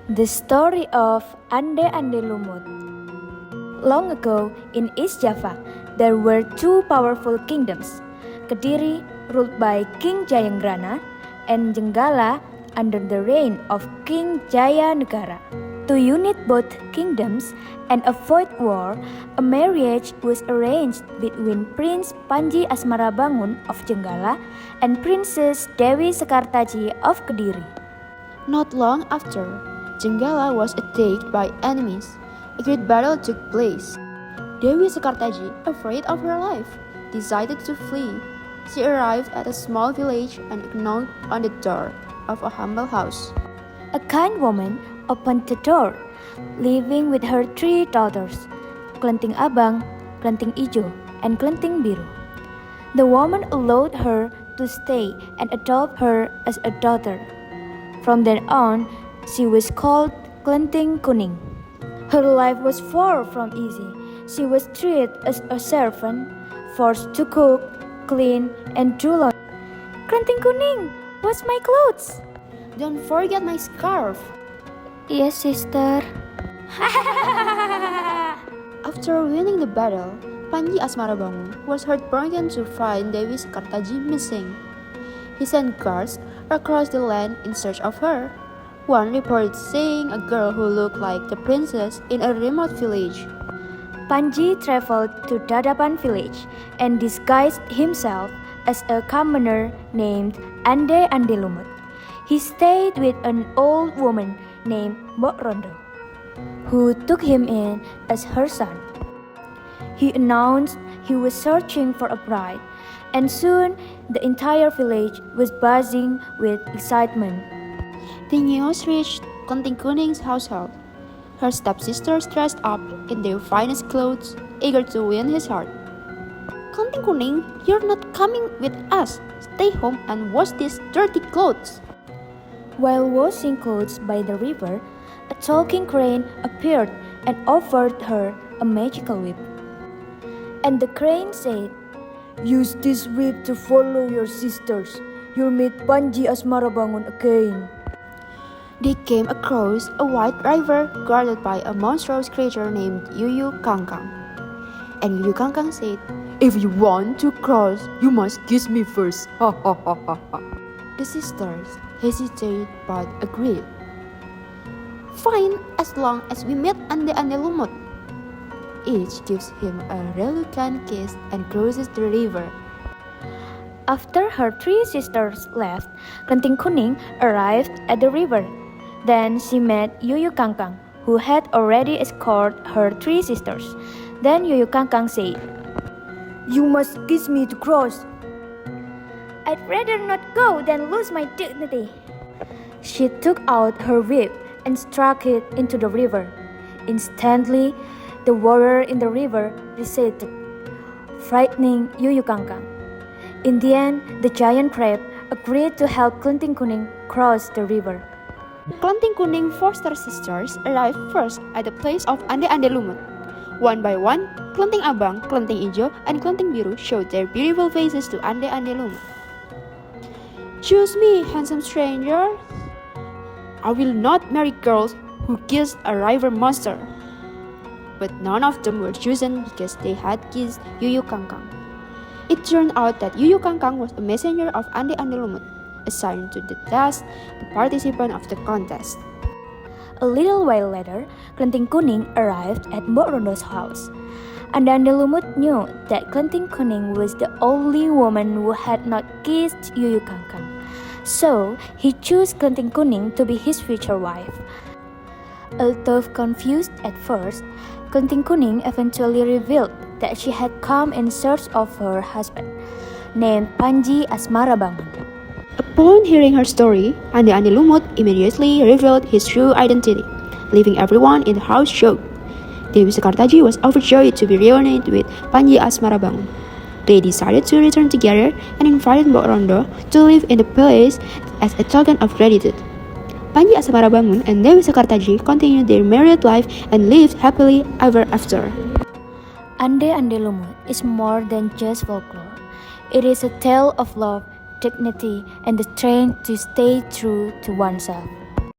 The story of Ande Ande Lumut. Long ago, in East Java, there were two powerful kingdoms, Kediri, ruled by King Jayangrana, and Jenggala, under the reign of King Jayanegara. To unite both kingdoms and avoid war, a marriage was arranged between Prince Panji Asmarabangun of Jenggala and Princess Dewi Sekartaji of Kediri. Not long after, Jenggala was attacked by enemies. A great battle took place. Dewi Sekartaji, afraid of her life, decided to flee. She arrived at a small village and knocked on the door of a humble house. A kind woman opened the door, living with her three daughters, Klenting Abang, Klenting Ijo, and Klenting Biru. The woman allowed her to stay and adopt her as a daughter. From then on, she was called Klenting Kuning. Her life was far from easy. She was treated as a servant, forced to cook, clean, and do laundry. Klenting Kuning, wash my clothes. Don't forget my scarf. Yes, sister. After winning the battle, Panji Asmarabangun was heartbroken to find Dewi Sekartaji missing. He sent guards across the land in search of her. One reported seeing a girl who looked like the princess in a remote village. Panji traveled to Dadapan village and disguised himself as a commoner named Ande Ande Lumut. He stayed with an old woman named Mbok Rondo, who took him in as her son. He announced he was searching for a bride, and soon the entire village was buzzing with excitement. The news reached Klenting Kuning's household. Her stepsisters dressed up in their finest clothes, eager to win his heart. Klenting Kuning, you're not coming with us. Stay home and wash these dirty clothes. While washing clothes by the river, a talking crane appeared and offered her a magical whip. And the crane said, "Use this whip to follow your sisters. You'll meet Panji Asmarabangun again." They came across a wide river guarded by a monstrous creature named Yuyu Kangkang. And Yuyu Kangkang said, "If you want to cross, you must kiss me first." Ha ha ha ha ha. The sisters hesitated but agreed. Fine, as long as we meet Ande Ande Lumut. Each gives him a reluctant kiss and crosses the river. After her three sisters left, Klenting Kuning arrived at the river. Then she met Yuyu Kangkang, who had already escorted her three sisters. Then Yuyu Kangkang said, "You must kiss me to cross." "I'd rather not go than lose my dignity." She took out her whip and struck it into the river. Instantly, the water in the river receded, frightening Yuyu Kangkang. In the end, the giant crab agreed to help Klenting Kuning cross the river. Klenting Kuning foster sisters arrived first at the place of Ande Ande Lumut. One by one, Klenting Abang, Klenting Ijo, and Klenting Biru showed their beautiful faces to Ande Ande Lumut. "Choose me, handsome stranger. I will not marry girls who kiss a river monster." But none of them were chosen because they had kissed Yuyu Kangkang. It turned out that Yuyu Kangkang was a messenger of Ande Ande Lumut, assigned to test the participant of the contest. A little while later, Klenting Kuning arrived at Mbok Rondo's house. Ande Ande Lumut knew that Klenting Kuning was the only woman who had not kissed Yuyu Kangkang. So, he chose Klenting Kuning to be his future wife. Although confused at first, Klenting Kuning eventually revealed that she had come in search of her husband, named Panji Asmarabangun. Upon hearing her story, Ande Ande Lumut immediately revealed his true identity, leaving everyone in the house shocked. Dewi Sekartaji was overjoyed to be reunited with Panji Asmarabangun. They decided to return together and invited Mbok Rondo to live in the palace as a token of gratitude. Panji Asmarabangun and Dewi Sekartaji continued their married life and lived happily ever after. Ande Ande Lumut is more than just folklore. It is a tale of love, dignity, and the strength to stay true to oneself.